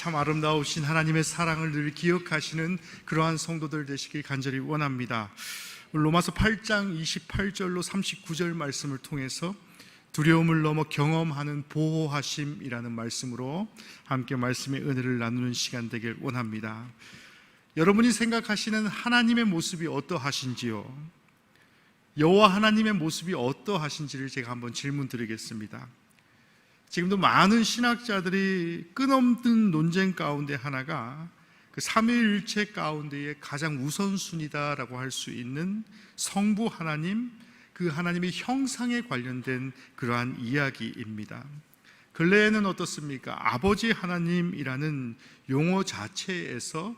참 아름다우신 하나님의 사랑을 늘 기억하시는 그러한 성도들 되시길 간절히 원합니다. 로마서 8장 28절로 39절 말씀을 통해서 두려움을 넘어 경험하는 보호하심이라는 말씀으로 함께 말씀의 은혜를 나누는 시간 되길 원합니다. 여러분이 생각하시는 하나님의 모습이 어떠하신지요? 여호와 하나님의 모습이 어떠하신지를 제가 한번 질문 드리겠습니다. 지금도 많은 신학자들이 끊없는 논쟁 가운데 하나가 그 삼위일체 가운데의 가장 우선순위다라고 할 수 있는 성부 하나님, 그 하나님의 형상에 관련된 그러한 이야기입니다. 근래에는 어떻습니까? 아버지 하나님이라는 용어 자체에서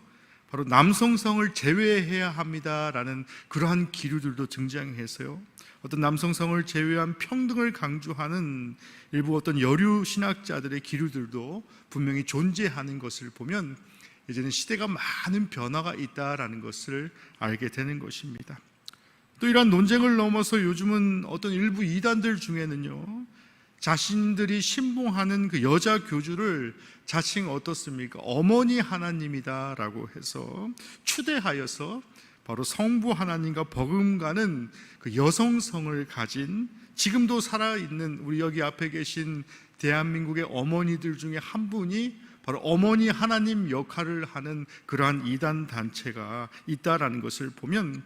바로 남성성을 제외해야 합니다라는 그러한 기류들도 등장해서요, 어떤 남성성을 제외한 평등을 강조하는 일부 어떤 여류 신학자들의 기류들도 분명히 존재하는 것을 보면 이제는 시대가 많은 변화가 있다라는 것을 알게 되는 것입니다. 또 이러한 논쟁을 넘어서 요즘은 어떤 일부 이단들 중에는요, 자신들이 신봉하는 그 여자 교주를 자칭 어떻습니까? 어머니 하나님이다라고 해서 추대하여서 바로 성부 하나님과 버금가는 그 여성성을 가진, 지금도 살아있는 우리 여기 앞에 계신 대한민국의 어머니들 중에 한 분이 바로 어머니 하나님 역할을 하는 그러한 이단 단체가 있다라는 것을 보면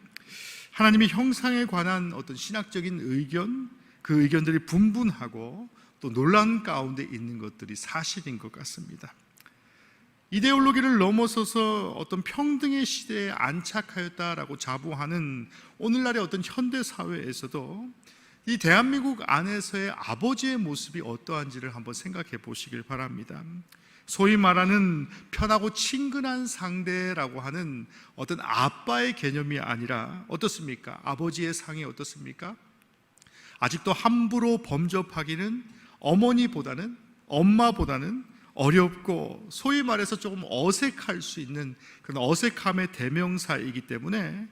하나님의 형상에 관한 어떤 신학적인 의견, 그 의견들이 분분하고 또 논란 가운데 있는 것들이 사실인 것 같습니다. 이데올로기를 넘어서서 어떤 평등의 시대에 안착하였다라고 자부하는 오늘날의 어떤 현대 사회에서도 이 대한민국 안에서의 아버지의 모습이 어떠한지를 한번 생각해 보시길 바랍니다. 소위 말하는 편하고 친근한 상대라고 하는 어떤 아빠의 개념이 아니라 어떻습니까? 아버지의 상이 어떻습니까? 아직도 함부로 범접하기는 어머니보다는, 엄마보다는 어렵고 소위 말해서 조금 어색할 수 있는 그런 어색함의 대명사이기 때문에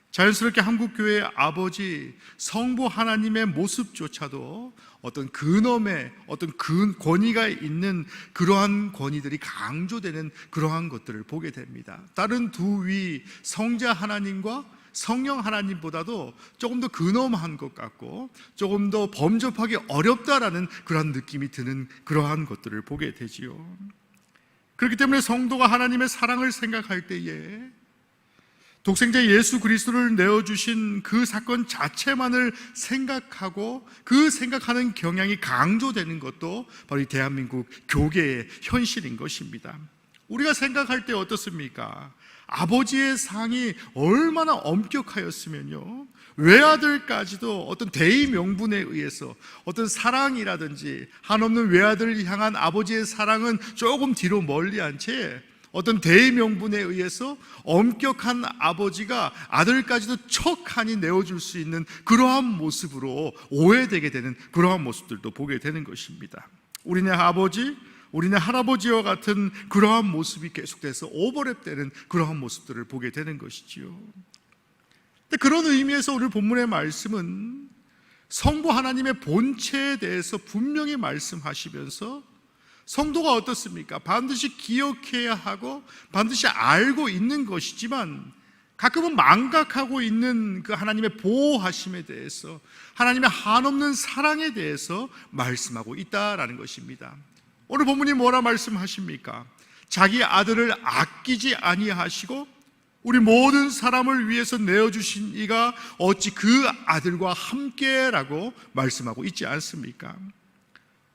자연스럽게 한국교회의 아버지 성부 하나님의 모습조차도 어떤 근엄의 어떤 권위가 있는 그러한 권위들이 강조되는 그러한 것들을 보게 됩니다. 다른 두 위 성자 하나님과 성령 하나님보다도 조금 더 근엄한 것 같고 조금 더 범접하기 어렵다라는 그러한 느낌이 드는 그러한 것들을 보게 되지요. 그렇기 때문에 성도가 하나님의 사랑을 생각할 때에 독생자 예수 그리스도를 내어주신 그 사건 자체만을 생각하고 그 생각하는 경향이 강조되는 것도 바로 이 대한민국 교계의 현실인 것입니다. 우리가 생각할 때 어떻습니까? 아버지의 상이 얼마나 엄격하였으면요, 외아들까지도 어떤 대의 명분에 의해서 어떤 사랑이라든지 한없는 외아들을 향한 아버지의 사랑은 조금 뒤로 멀리한 채 어떤 대의 명분에 의해서 엄격한 아버지가 아들까지도 척하니 내어줄 수 있는 그러한 모습으로 오해되게 되는 그러한 모습들도 보게 되는 것입니다. 우리네 아버지, 우리네 할아버지와 같은 그러한 모습이 계속돼서 오버랩되는 그러한 모습들을 보게 되는 것이지요. 그런 의미에서 오늘 본문의 말씀은 성부 하나님의 본체에 대해서 분명히 말씀하시면서 성도가 어떻습니까? 반드시 기억해야 하고 반드시 알고 있는 것이지만 가끔은 망각하고 있는 그 하나님의 보호하심에 대해서, 하나님의 한없는 사랑에 대해서 말씀하고 있다라는 것입니다. 오늘 본문이 뭐라 말씀하십니까? 자기 아들을 아끼지 아니하시고 우리 모든 사람을 위해서 내어주신 이가 어찌 그 아들과 함께라고 말씀하고 있지 않습니까?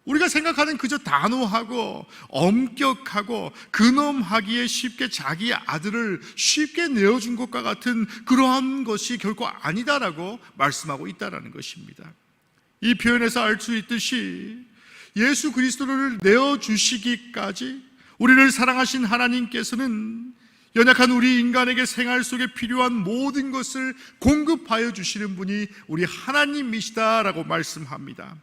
우리가 생각하는 그저 단호하고 엄격하고 근엄하기에 쉽게 자기 아들을 쉽게 내어준 것과 같은 그러한 것이 결코 아니다라고 말씀하고 있다는 것입니다. 이 표현에서 알 수 있듯이 예수 그리스도를 내어주시기까지 우리를 사랑하신 하나님께서는 연약한 우리 인간에게 생활 속에 필요한 모든 것을 공급하여 주시는 분이 우리 하나님이시다라고 말씀합니다.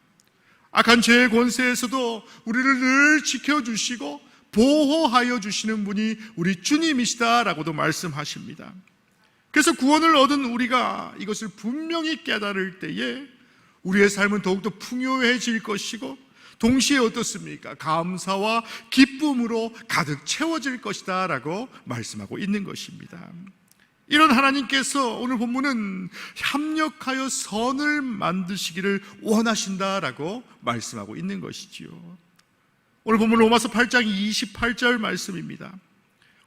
악한 죄의 권세에서도 우리를 늘 지켜주시고 보호하여 주시는 분이 우리 주님이시다라고도 말씀하십니다. 그래서 구원을 얻은 우리가 이것을 분명히 깨달을 때에 우리의 삶은 더욱더 풍요해질 것이고 동시에 어떻습니까? 감사와 기쁨으로 가득 채워질 것이다 라고 말씀하고 있는 것입니다. 이런 하나님께서 오늘 본문은 협력하여 선을 만드시기를 원하신다라고 말씀하고 있는 것이지요. 오늘 본문 로마서 8장 28절 말씀입니다.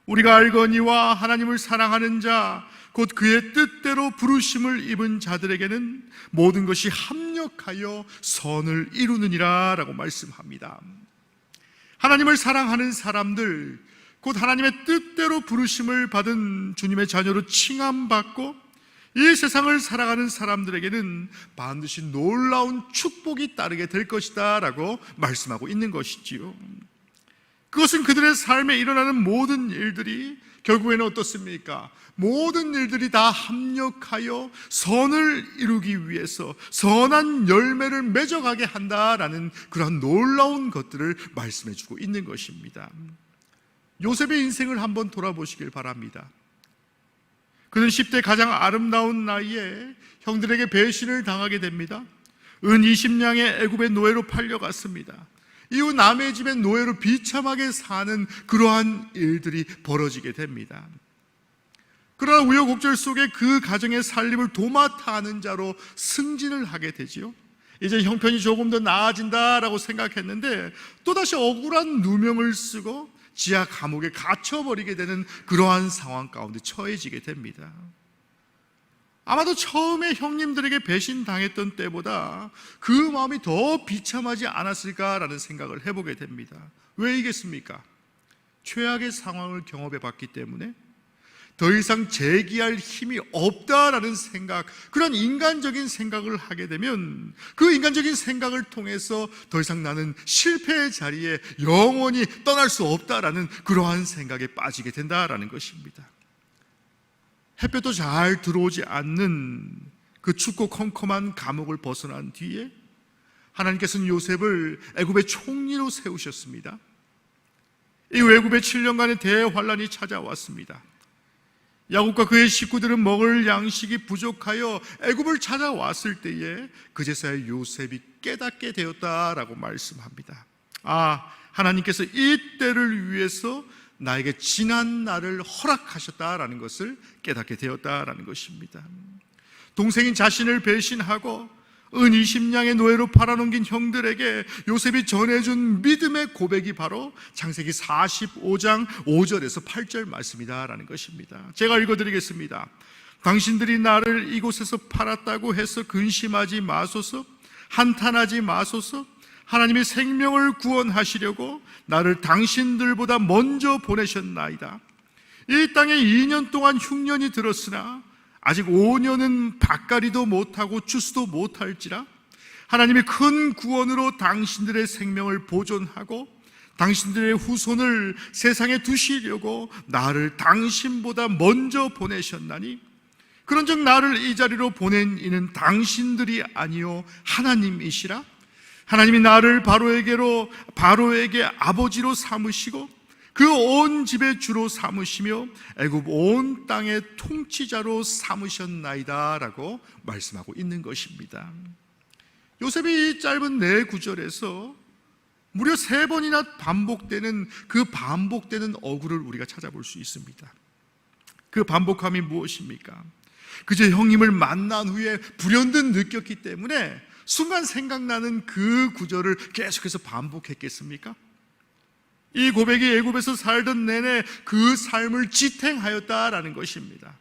우리가 알거니와 하나님을 사랑하는 자 곧 그의 뜻대로 부르심을 입은 자들에게는 모든 것이 합력하여 선을 이루느니라 라고 말씀합니다. 하나님을 사랑하는 사람들, 곧 하나님의 뜻대로 부르심을 받은 주님의 자녀로 칭함받고 이 세상을 살아가는 사람들에게는 반드시 놀라운 축복이 따르게 될 것이다 라고 말씀하고 있는 것이지요. 그것은 그들의 삶에 일어나는 모든 일들이 결국에는 어떻습니까? 모든 일들이 다 합력하여 선을 이루기 위해서 선한 열매를 맺어가게 한다라는 그런 놀라운 것들을 말씀해 주고 있는 것입니다. 요셉의 인생을 한번 돌아보시길 바랍니다. 그는 10대 가장 아름다운 나이에 형들에게 배신을 당하게 됩니다. 은 20냥의 애굽의 노예로 팔려갔습니다. 이후 남의 집의 노예로 비참하게 사는 그러한 일들이 벌어지게 됩니다. 그러나 우여곡절 속에 그 가정의 살림을 도맡아 하는 자로 승진을 하게 되지요. 이제 형편이 조금 더 나아진다라고 생각했는데 또다시 억울한 누명을 쓰고 지하 감옥에 갇혀버리게 되는 그러한 상황 가운데 처해지게 됩니다. 아마도 처음에 형님들에게 배신당했던 때보다 그 마음이 더 비참하지 않았을까라는 생각을 해보게 됩니다. 왜이겠습니까? 최악의 상황을 경험해 봤기 때문에 더 이상 재기할 힘이 없다라는 생각, 그런 인간적인 생각을 하게 되면 그 인간적인 생각을 통해서 더 이상 나는 실패의 자리에 영원히 떠날 수 없다라는 그러한 생각에 빠지게 된다라는 것입니다. 햇볕도 잘 들어오지 않는 그 춥고 컴컴한 감옥을 벗어난 뒤에 하나님께서는 요셉을 애굽의 총리로 세우셨습니다. 이 애굽의 7년간의 대환란이 찾아왔습니다. 야곱과 그의 식구들은 먹을 양식이 부족하여 애굽을 찾아왔을 때에 그제서야 요셉이 깨닫게 되었다라고 말씀합니다. 하나님께서 이 때를 위해서 나에게 지난 날을 허락하셨다라는 것을 깨닫게 되었다라는 것입니다. 동생인 자신을 배신하고 은 20냥의 노예로 팔아넘긴 형들에게 요셉이 전해준 믿음의 고백이 바로 창세기 45장 5절에서 8절 말씀이다라는 것입니다. 제가 읽어드리겠습니다. 당신들이 나를 이곳에서 팔았다고 해서 근심하지 마소서, 한탄하지 마소서. 하나님이 생명을 구원하시려고 나를 당신들보다 먼저 보내셨나이다. 이 땅에 2년 동안 흉년이 들었으나 아직 5년은 밭갈이도 못하고 추수도 못할지라 하나님이 큰 구원으로 당신들의 생명을 보존하고 당신들의 후손을 세상에 두시려고 나를 당신보다 먼저 보내셨나니 그런즉 나를 이 자리로 보낸 이는 당신들이 아니요 하나님이시라. 하나님이 나를 바로에게 아버지로 삼으시고 그 온 집의 주로 삼으시며 애굽 온 땅의 통치자로 삼으셨나이다 라고 말씀하고 있는 것입니다. 요셉이 이 짧은 네 구절에서 무려 3번이나 반복되는 그 반복되는 어구를 우리가 찾아볼 수 있습니다. 그 반복함이 무엇입니까? 그저 형님을 만난 후에 불현듯 느꼈기 때문에 순간 생각나는 그 구절을 계속해서 반복했겠습니까? 이 고백이 애굽에서 살던 내내 그 삶을 지탱하였다라는 것입니다.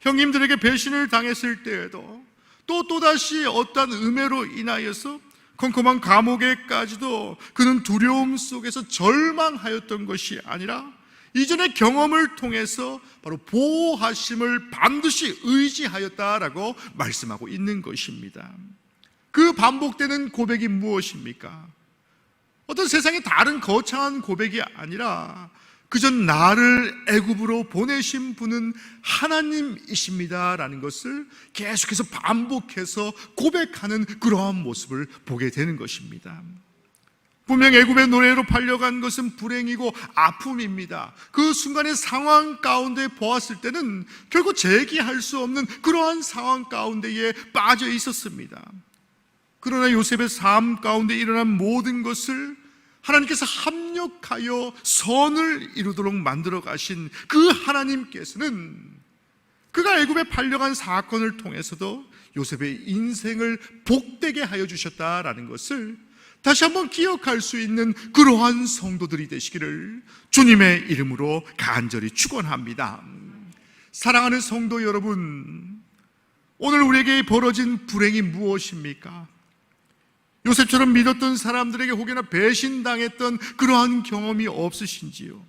형님들에게 배신을 당했을 때에도 또다시 어떠한 음해로 인하여서 컴컴한 감옥에까지도 그는 두려움 속에서 절망하였던 것이 아니라 이전의 경험을 통해서 바로 보호하심을 반드시 의지하였다라고 말씀하고 있는 것입니다. 그 반복되는 고백이 무엇입니까? 어떤 세상의 다른 거창한 고백이 아니라 그저 나를 애굽으로 보내신 분은 하나님이십니다라는 것을 계속해서 반복해서 고백하는 그러한 모습을 보게 되는 것입니다. 분명 애굽의 노예로 팔려간 것은 불행이고 아픔입니다. 그 순간의 상황 가운데 보았을 때는 결국 재기할 수 없는 그러한 상황 가운데에 빠져 있었습니다. 그러나 요셉의 삶 가운데 일어난 모든 것을 하나님께서 합력하여 선을 이루도록 만들어 가신 그 하나님께서는 그가 애굽에 팔려간 사건을 통해서도 요셉의 인생을 복되게 하여 주셨다라는 것을 다시 한번 기억할 수 있는 그러한 성도들이 되시기를 주님의 이름으로 간절히 축원합니다. 사랑하는 성도 여러분, 오늘 우리에게 벌어진 불행이 무엇입니까? 요셉처럼 믿었던 사람들에게 혹여나 배신당했던 그러한 경험이 없으신지요?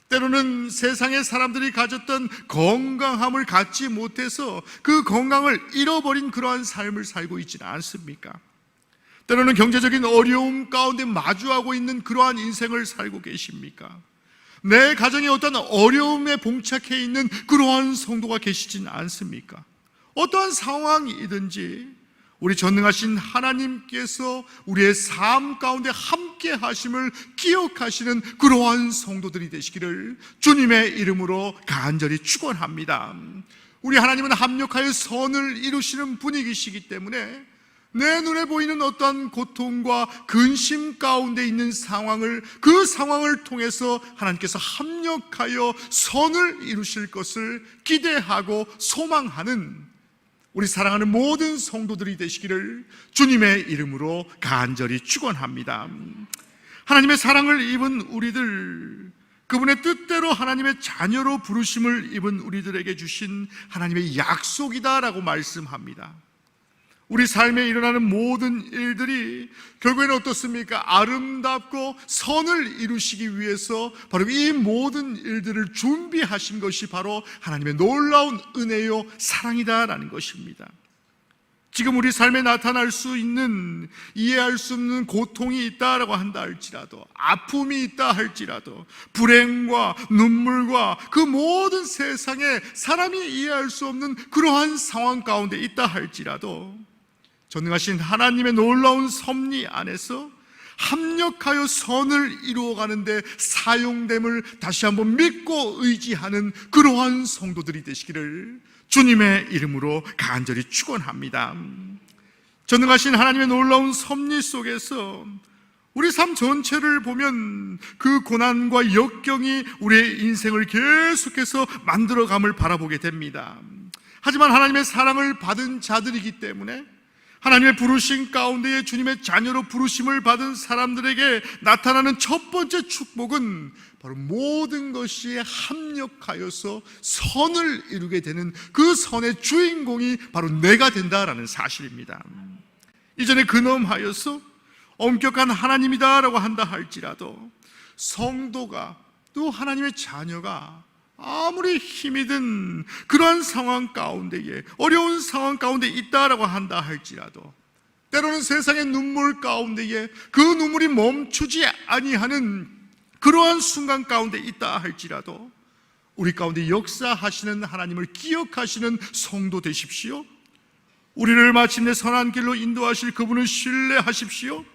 때로는 세상의 사람들이 가졌던 건강함을 갖지 못해서 그 건강을 잃어버린 그러한 삶을 살고 있지는 않습니까? 때로는 경제적인 어려움 가운데 마주하고 있는 그러한 인생을 살고 계십니까? 내 가정에 어떤 어려움에 봉착해 있는 그러한 성도가 계시지는 않습니까? 어떠한 상황이든지 우리 전능하신 하나님께서 우리의 삶 가운데 함께 하심을 기억하시는 그러한 성도들이 되시기를 주님의 이름으로 간절히 축원합니다. 우리 하나님은 합력하여 선을 이루시는 분이시기 때문에 내 눈에 보이는 어떠한 고통과 근심 가운데 있는 상황을, 그 상황을 통해서 하나님께서 합력하여 선을 이루실 것을 기대하고 소망하는 우리 사랑하는 모든 성도들이 되시기를 주님의 이름으로 간절히 축원합니다. 하나님의 사랑을 입은 우리들, 그분의 뜻대로 하나님의 자녀로 부르심을 입은 우리들에게 주신 하나님의 약속이다라고 말씀합니다. 우리 삶에 일어나는 모든 일들이 결국에는 어떻습니까? 아름답고 선을 이루시기 위해서 바로 이 모든 일들을 준비하신 것이 바로 하나님의 놀라운 은혜요 사랑이다라는 것입니다. 지금 우리 삶에 나타날 수 있는, 이해할 수 없는 고통이 있다라고 한다 할지라도, 아픔이 있다 할지라도, 불행과 눈물과 그 모든 세상에 사람이 이해할 수 없는 그러한 상황 가운데 있다 할지라도 전능하신 하나님의 놀라운 섭리 안에서 합력하여 선을 이루어가는데 사용됨을 다시 한번 믿고 의지하는 그러한 성도들이 되시기를 주님의 이름으로 간절히 축원합니다. 전능하신 하나님의 놀라운 섭리 속에서 우리 삶 전체를 보면 그 고난과 역경이 우리의 인생을 계속해서 만들어감을 바라보게 됩니다. 하지만 하나님의 사랑을 받은 자들이기 때문에 하나님의 부르심 가운데에 주님의 자녀로 부르심을 받은 사람들에게 나타나는 첫 번째 축복은 바로 모든 것이 합력하여서 선을 이루게 되는 그 선의 주인공이 바로 내가 된다라는 사실입니다. 이전에 근엄하여서 엄격한 하나님이다라고 한다 할지라도 성도가 또 하나님의 자녀가 아무리 힘이 든 그러한 상황 가운데에, 어려운 상황 가운데 있다라고 한다 할지라도 때로는 세상의 눈물 가운데에 그 눈물이 멈추지 아니하는 그러한 순간 가운데 있다 할지라도 우리 가운데 역사하시는 하나님을 기억하시는 성도 되십시오. 우리를 마침내 선한 길로 인도하실 그분을 신뢰하십시오.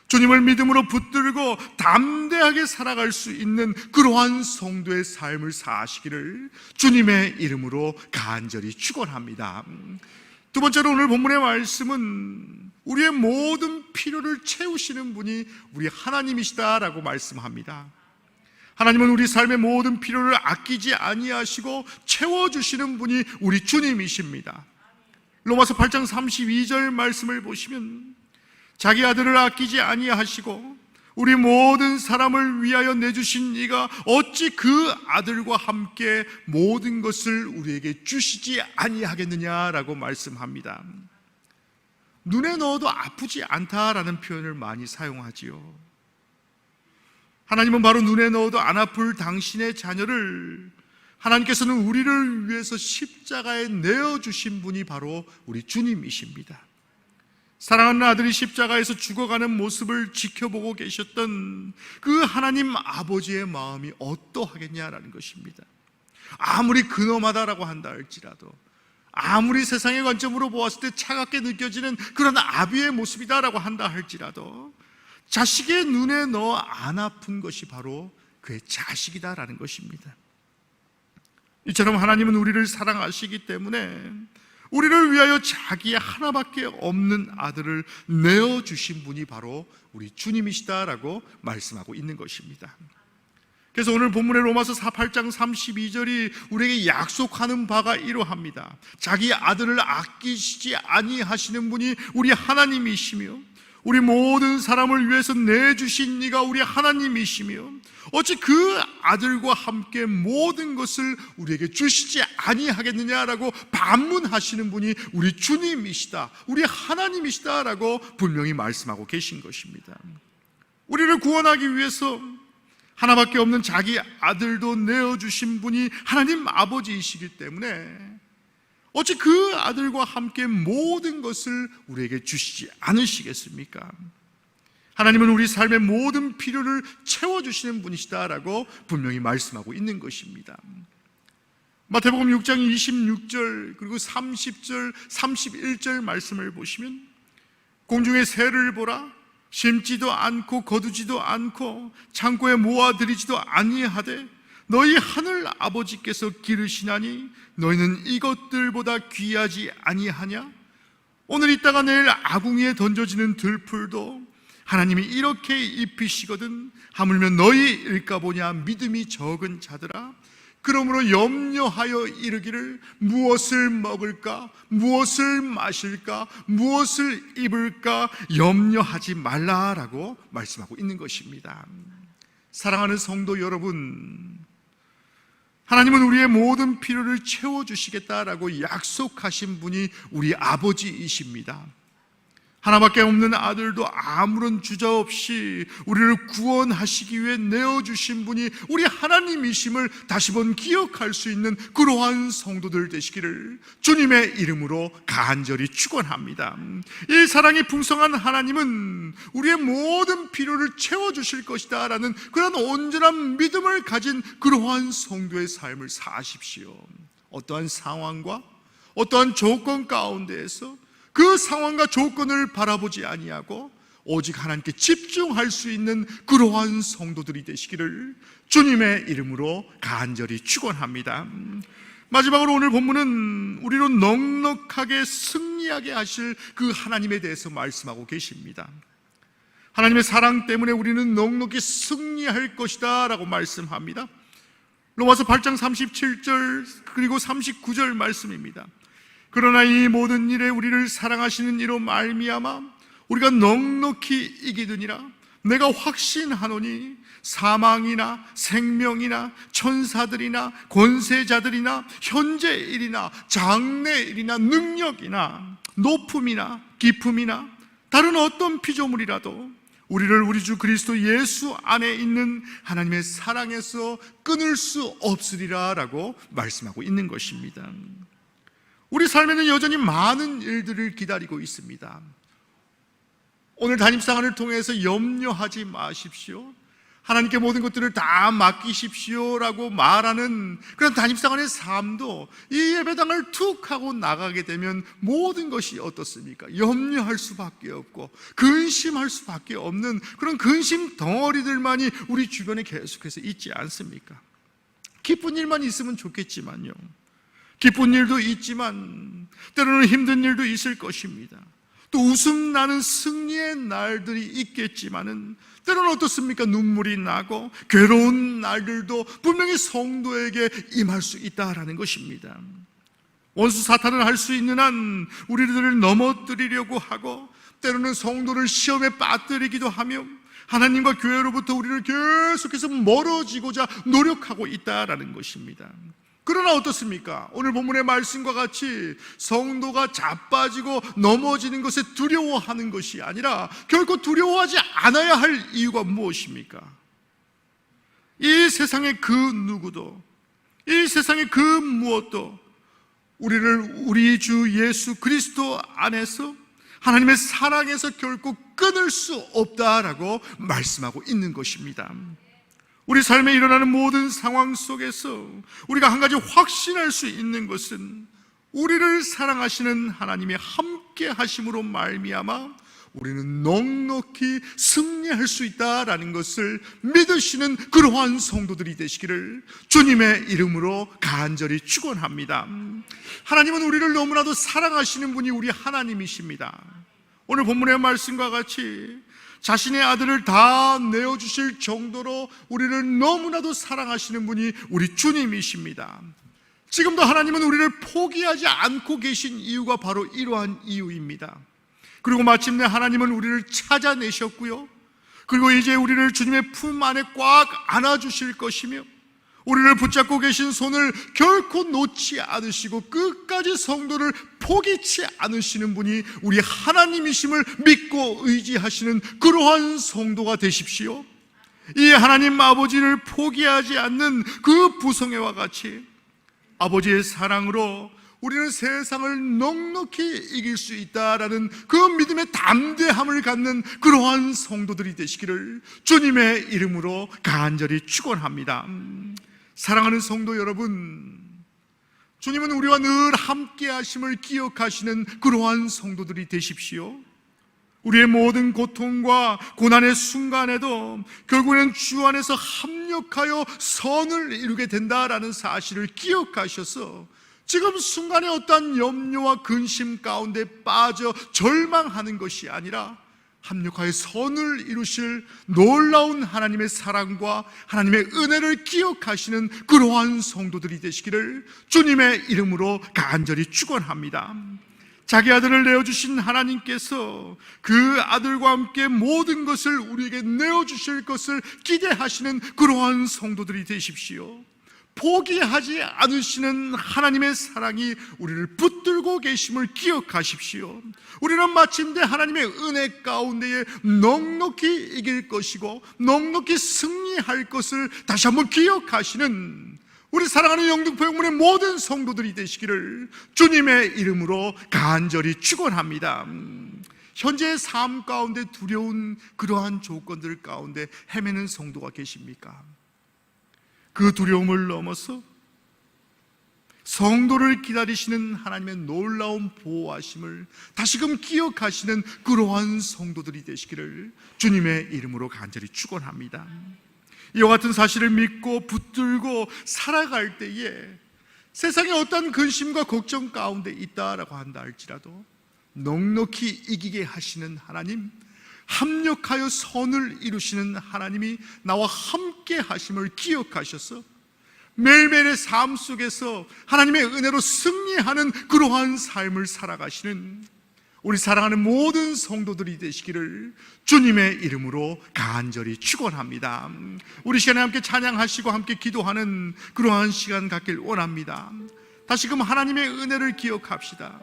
주님을 믿음으로 붙들고 담대하게 살아갈 수 있는 그러한 성도의 삶을 사시기를 주님의 이름으로 간절히 축원합니다. 두 번째로 오늘 본문의 말씀은 우리의 모든 필요를 채우시는 분이 우리 하나님이시다라고 말씀합니다. 하나님은 우리 삶의 모든 필요를 아끼지 아니하시고 채워주시는 분이 우리 주님이십니다. 로마서 8장 32절 말씀을 보시면 자기 아들을 아끼지 아니하시고 우리 모든 사람을 위하여 내주신 이가 어찌 그 아들과 함께 모든 것을 우리에게 주시지 아니하겠느냐라고 말씀합니다. 눈에 넣어도 아프지 않다라는 표현을 많이 사용하지요. 하나님은 바로 눈에 넣어도 안 아플 당신의 자녀를 하나님께서는 우리를 위해서 십자가에 내어주신 분이 바로 우리 주님이십니다. 사랑하는 아들이 십자가에서 죽어가는 모습을 지켜보고 계셨던 그 하나님 아버지의 마음이 어떠하겠냐라는 것입니다. 아무리 근엄하다라고 한다 할지라도, 아무리 세상의 관점으로 보았을 때 차갑게 느껴지는 그런 아비의 모습이다라고 한다 할지라도 자식의 눈에 넣어 안 아픈 것이 바로 그의 자식이다라는 것입니다. 이처럼 하나님은 우리를 사랑하시기 때문에 우리를 위하여 자기의 하나밖에 없는 아들을 내어주신 분이 바로 우리 주님이시다라고 말씀하고 있는 것입니다. 그래서 오늘 본문의 로마서 8장 32절이 우리에게 약속하는 바가 이러합니다. 자기 아들을 아끼시지 아니하시는 분이 우리 하나님이시며 우리 모든 사람을 위해서 내주신 이가 우리 하나님이시며 어찌 그 아들과 함께 모든 것을 우리에게 주시지 아니하겠느냐라고 반문하시는 분이 우리 주님이시다, 우리 하나님이시다라고 분명히 말씀하고 계신 것입니다. 우리를 구원하기 위해서 하나밖에 없는 자기 아들도 내어주신 분이 하나님 아버지이시기 때문에 어찌 그 아들과 함께 모든 것을 우리에게 주시지 않으시겠습니까? 하나님은 우리 삶의 모든 필요를 채워주시는 분이시다라고 분명히 말씀하고 있는 것입니다. 마태복음 6장 26절 그리고 30절 31절 말씀을 보시면 공중의 새를 보라, 심지도 않고 거두지도 않고 창고에 모아들이지도 아니하되 너희 하늘 아버지께서 기르시나니 너희는 이것들보다 귀하지 아니하냐? 오늘 있다가 내일 아궁이에 던져지는 들풀도 하나님이 이렇게 입히시거든 하물며 너희일까 보냐 믿음이 적은 자들아. 그러므로 염려하여 이르기를 무엇을 먹을까, 무엇을 마실까, 무엇을 입을까 염려하지 말라라고 말씀하고 있는 것입니다. 사랑하는 성도 여러분, 하나님은 우리의 모든 필요를 채워주시겠다라고 약속하신 분이 우리 아버지이십니다. 하나밖에 없는 아들도 아무런 주저없이 우리를 구원하시기 위해 내어주신 분이 우리 하나님이심을 다시 번 기억할 수 있는 그러한 성도들 되시기를 주님의 이름으로 간절히 축원합니다. 이 사랑이 풍성한 하나님은 우리의 모든 필요를 채워주실 것이다 라는 그런 온전한 믿음을 가진 그러한 성도의 삶을 사십시오. 어떠한 상황과 어떠한 조건 가운데에서 그 상황과 조건을 바라보지 아니하고 오직 하나님께 집중할 수 있는 그러한 성도들이 되시기를 주님의 이름으로 간절히 축원합니다. 마지막으로 오늘 본문은 우리로 넉넉하게 승리하게 하실 그 하나님에 대해서 말씀하고 계십니다. 하나님의 사랑 때문에 우리는 넉넉히 승리할 것이다 라고 말씀합니다. 로마서 8장 37절 그리고 39절 말씀입니다. 그러나 이 모든 일에 우리를 사랑하시는 이로 말미암아 우리가 넉넉히 이기느니라. 내가 확신하노니 사망이나 생명이나 천사들이나 권세자들이나 현재 일이나 장래 일이나 능력이나 높음이나 깊음이나 다른 어떤 피조물이라도 우리를 우리 주 그리스도 예수 안에 있는 하나님의 사랑에서 끊을 수 없으리라 라고 말씀하고 있는 것입니다. 우리 삶에는 여전히 많은 일들을 기다리고 있습니다. 오늘 담임상을 통해서 염려하지 마십시오, 하나님께 모든 것들을 다 맡기십시오라고 말하는 그런 담임상의 삶도 이 예배당을 툭 하고 나가게 되면 모든 것이 어떻습니까? 염려할 수밖에 없고 근심할 수밖에 없는 그런 근심 덩어리들만이 우리 주변에 계속해서 있지 않습니까? 기쁜 일만 있으면 좋겠지만요, 기쁜 일도 있지만 때로는 힘든 일도 있을 것입니다. 또 웃음 나는 승리의 날들이 있겠지만은 때로는 어떻습니까? 눈물이 나고 괴로운 날들도 분명히 성도에게 임할 수 있다라는 것입니다. 원수 사탄은 할 수 있는 한 우리들을 넘어뜨리려고 하고 때로는 성도를 시험에 빠뜨리기도 하며 하나님과 교회로부터 우리를 계속해서 멀어지고자 노력하고 있다라는 것입니다. 그러나 어떻습니까? 오늘 본문의 말씀과 같이 성도가 자빠지고 넘어지는 것에 두려워하는 것이 아니라 결코 두려워하지 않아야 할 이유가 무엇입니까? 이 세상의 그 누구도, 이 세상의 그 무엇도 우리를 우리 주 예수 그리스도 안에서 하나님의 사랑에서 결코 끊을 수 없다라고 말씀하고 있는 것입니다. 우리 삶에 일어나는 모든 상황 속에서 우리가 한 가지 확신할 수 있는 것은 우리를 사랑하시는 하나님의 함께 하심으로 말미암아 우리는 넉넉히 승리할 수 있다라는 것을 믿으시는 그러한 성도들이 되시기를 주님의 이름으로 간절히 축원합니다. 하나님은 우리를 너무나도 사랑하시는 분이 우리 하나님이십니다. 오늘 본문의 말씀과 같이 자신의 아들을 다 내어주실 정도로 우리를 너무나도 사랑하시는 분이 우리 주님이십니다. 지금도 하나님은 우리를 포기하지 않고 계신 이유가 바로 이러한 이유입니다. 그리고 마침내 하나님은 우리를 찾아내셨고요, 그리고 이제 우리를 주님의 품 안에 꽉 안아주실 것이며 우리를 붙잡고 계신 손을 결코 놓지 않으시고 끝까지 성도를 포기치 않으시는 분이 우리 하나님이심을 믿고 의지하시는 그러한 성도가 되십시오. 이 하나님 아버지를 포기하지 않는 그 부성애와 같이 아버지의 사랑으로 우리는 세상을 넉넉히 이길 수 있다라는 그 믿음의 담대함을 갖는 그러한 성도들이 되시기를 주님의 이름으로 간절히 축원합니다. 사랑하는 성도 여러분, 주님은 우리와 늘 함께 하심을 기억하시는 그러한 성도들이 되십시오. 우리의 모든 고통과 고난의 순간에도 결국에는 주 안에서 합력하여 선을 이루게 된다라는 사실을 기억하셔서 지금 순간에 어떠한 염려와 근심 가운데 빠져 절망하는 것이 아니라 합력하여 선을 이루실 놀라운 하나님의 사랑과 하나님의 은혜를 기억하시는 그러한 성도들이 되시기를 주님의 이름으로 간절히 축원합니다. 자기 아들을 내어주신 하나님께서 그 아들과 함께 모든 것을 우리에게 내어주실 것을 기대하시는 그러한 성도들이 되십시오. 포기하지 않으시는 하나님의 사랑이 우리를 붙들고 계심을 기억하십시오. 우리는 마침내 하나님의 은혜 가운데에 넉넉히 이길 것이고 넉넉히 승리할 것을 다시 한번 기억하시는 우리 사랑하는 영등포영문의 모든 성도들이 되시기를 주님의 이름으로 간절히 축원합니다. 현재의 삶 가운데 두려운 그러한 조건들 가운데 헤매는 성도가 계십니까? 그 두려움을 넘어서 성도를 기다리시는 하나님의 놀라운 보호하심을 다시금 기억하시는 그러한 성도들이 되시기를 주님의 이름으로 간절히 축원합니다. 이와 같은 사실을 믿고 붙들고 살아갈 때에 세상에 어떤 근심과 걱정 가운데 있다라고 한다 할지라도 넉넉히 이기게 하시는 하나님, 합력하여 선을 이루시는 하나님이 나와 함께 하심을 기억하셔서 매일매일의 삶 속에서 하나님의 은혜로 승리하는 그러한 삶을 살아가시는 우리 사랑하는 모든 성도들이 되시기를 주님의 이름으로 간절히 축원합니다. 우리 시간에 함께 찬양하시고 함께 기도하는 그러한 시간 갖길 원합니다. 다시금 하나님의 은혜를 기억합시다.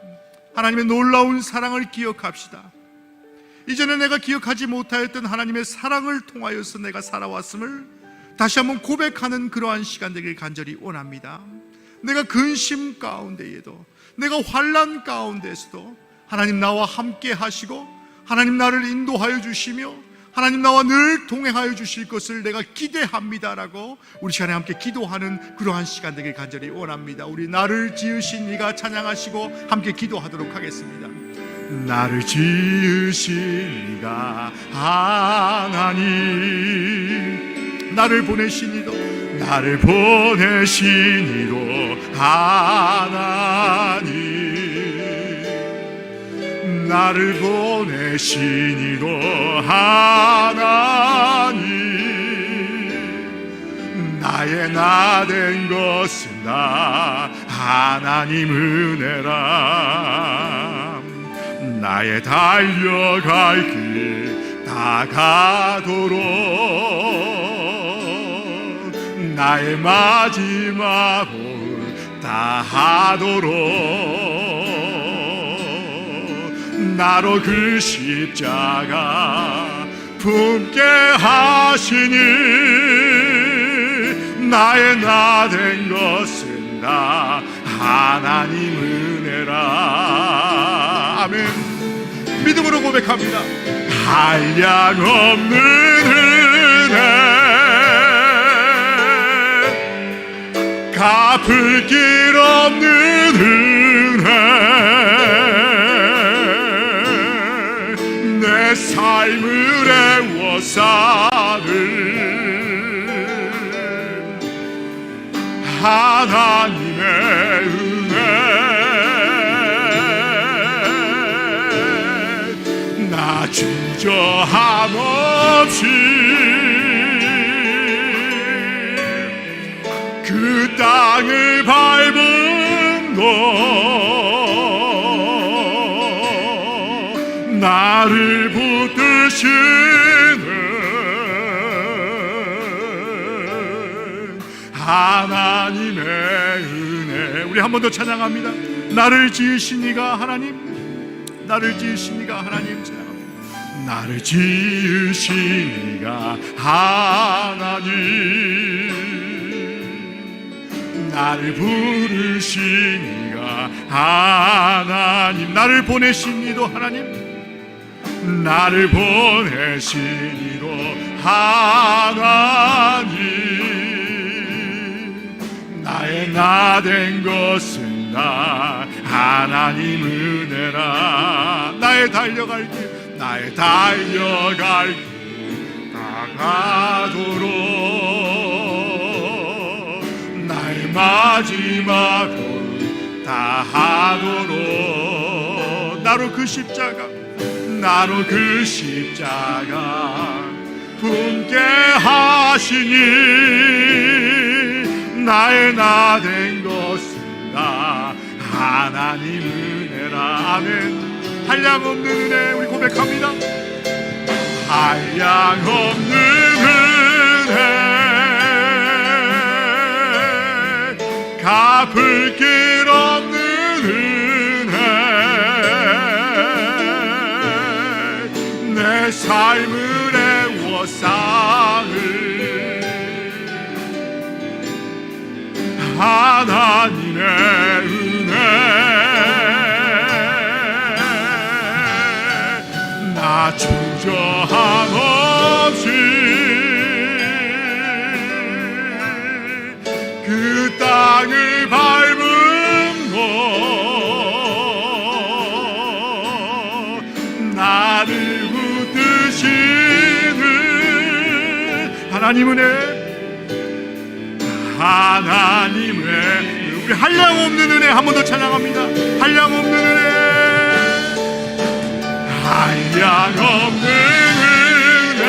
하나님의 놀라운 사랑을 기억합시다. 이전에 내가 기억하지 못하였던 하나님의 사랑을 통하여서 내가 살아왔음을 다시 한번 고백하는 그러한 시간 되길 간절히 원합니다. 내가 근심 가운데에도, 내가 환난 가운데에서도 하나님 나와 함께 하시고 하나님 나를 인도하여 주시며 하나님 나와 늘 동행하여 주실 것을 내가 기대합니다라고 우리 시간에 함께 기도하는 그러한 시간 되길 간절히 원합니다. 우리 나를 지으신 이가 찬양하시고 함께 기도하도록 하겠습니다. 나를 지으신 이가 하나님, 나를 보내신 이도 하나님, 나를 보내신 이도 하나님, 나의 나 된 것은 다 하나님 은혜라. 나의 달려갈 길 다가도록 나의 마지막 올 다하도록 나로 그 십자가 품게 하시니 나의 나 된 것은 다 하나님 은혜라. 아멘. 믿음으로 고백합니다. 한량 없는 은혜, 갚을 길 없는 은혜, 내 삶을 애워 사는 하나님의 은혜, 나 주저함 없이 그 땅을 밟은 너, 나를 붙드시는 하나님의 은혜. 우리 한 번 더 찬양합니다. 나를 지으신 이가 하나님, 나를 지으신 이가 하나님. 나를 지으신 이가 하나님, 나를 부르신 이가 하나님, 나를 보내신 이도 하나님, 나를 보내신 이도 하나님, 나의 나 된 것은 나 하나님 은혜라. 나의 달려갈 길, 나의 달려갈 길 나가도록, 나의 마지막 걸 다하도록, 나로 그 십자가, 나로 그 십자가 품게 하시니, 나의 나 된 것은 나 하나님 은혜라. 아멘. 한량없는 은혜 우리 고백합니다. 한량없는 은혜, 갚을 길 없는 은혜, 내 삶을 애워 사는 하나님의 은혜, 나 주저함 없이 그 땅을 밟은 것, 나를 붙드시는 하나님 은혜, 하나님의 우리 한량없는 은혜 한 번 더 찬양합니다. 한량없는 은혜, 한량없는 은혜,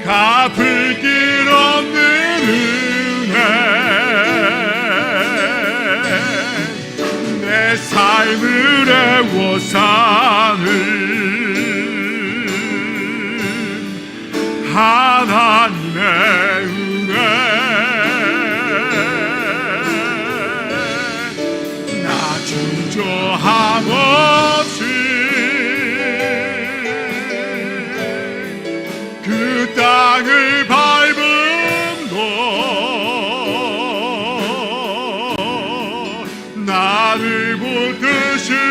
갚을 길 없는 은혜, 내 삶을 애워 사는 하나님의 은혜, 나 주저함 없이 그 땅을 밟은 것, 나를 붙드시는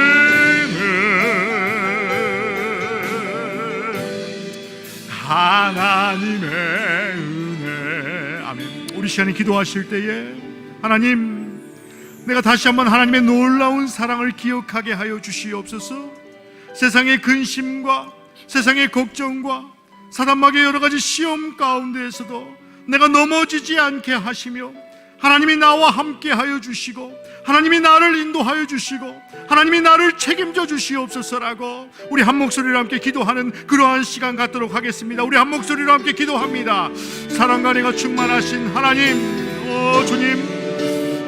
하나님의 은혜. 아멘. 우리 시간에 기도하실 때에 하나님, 내가 다시 한번 하나님의 놀라운 사랑을 기억하게 하여 주시옵소서. 세상의 근심과 세상의 걱정과 사단마귀의 여러 가지 시험 가운데에서도 내가 넘어지지 않게 하시며, 하나님이 나와 함께 하여 주시고, 하나님이 나를 인도하여 주시고, 하나님이 나를 책임져 주시옵소서라고 우리 한 목소리로 함께 기도하는 그러한 시간 갖도록 하겠습니다. 우리 한 목소리로 함께 기도합니다. 사랑과 은혜가 충만하신 하나님, 주님,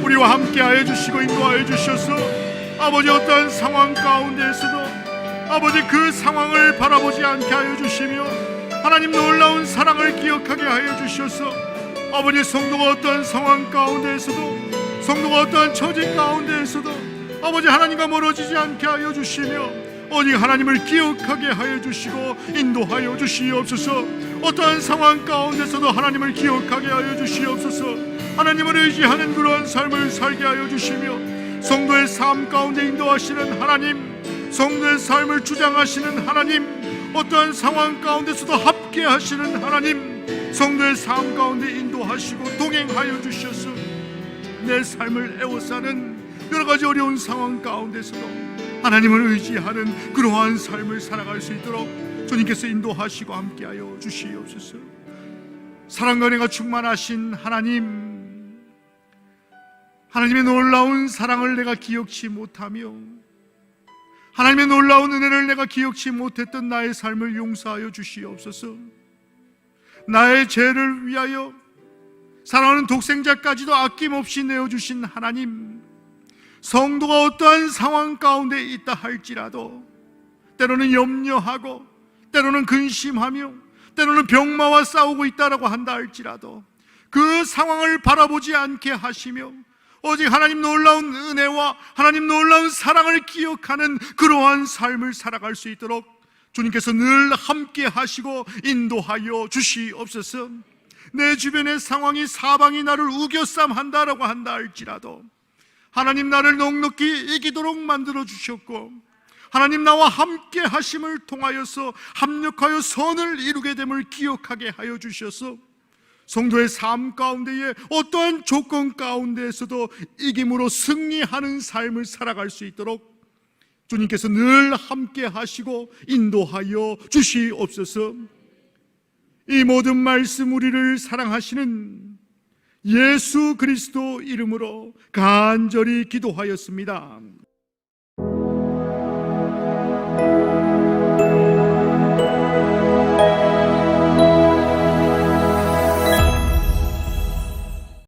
우리와 함께 하여 주시고 인도하여 주셔서 아버지, 어떠한 상황 가운데에서도 아버지 그 상황을 바라보지 않게 하여 주시며, 하나님 놀라운 사랑을 기억하게 하여 주셔서 아버지, 성도가 어떠한 상황 가운데에서도, 성도가 어떠한 처지 가운데에서도 아버지 하나님과 멀어지지 않게 하여 주시며, 오직 하나님을 기억하게 하여 주시고 인도하여 주시옵소서. 어떠한 상황 가운데서도 하나님을 기억하게 하여 주시옵소서. 하나님을 의지하는 그러한 삶을 살게 하여 주시며, 성도의 삶 가운데 인도하시는 하나님, 성도의 삶을 주장하시는 하나님, 어떠한 상황 가운데서도 함께 하시는 하나님, 성도의 삶 가운데 인도하시고 동행하여 주셔서 내 삶을 애워싸는 여러 가지 어려운 상황 가운데서도 하나님을 의지하는 그러한 삶을 살아갈 수 있도록 주님께서 인도하시고 함께하여 주시옵소서. 사랑과 은혜가 충만하신 하나님, 하나님의 놀라운 사랑을 내가 기억치 못하며 하나님의 놀라운 은혜를 내가 기억치 못했던 나의 삶을 용서하여 주시옵소서. 나의 죄를 위하여 사랑하는 독생자까지도 아낌없이 내어주신 하나님, 성도가 어떠한 상황 가운데 있다 할지라도 때로는 염려하고 때로는 근심하며 때로는 병마와 싸우고 있다라고 한다 할지라도 그 상황을 바라보지 않게 하시며 오직 하나님 놀라운 은혜와 하나님 놀라운 사랑을 기억하는 그러한 삶을 살아갈 수 있도록 주님께서 늘 함께 하시고 인도하여 주시옵소서. 내 주변의 상황이 사방이 나를 우겨쌈한다라고 한다 할지라도 하나님 나를 넉넉히 이기도록 만들어 주셨고 하나님 나와 함께 하심을 통하여서 합력하여 선을 이루게 됨을 기억하게 하여 주셔서 성도의 삶 가운데에 어떠한 조건 가운데에서도 이김으로 승리하는 삶을 살아갈 수 있도록 주님께서 늘 함께 하시고 인도하여 주시옵소서. 이 모든 말씀 우리를 사랑하시는 예수 그리스도 이름으로 간절히 기도하였습니다.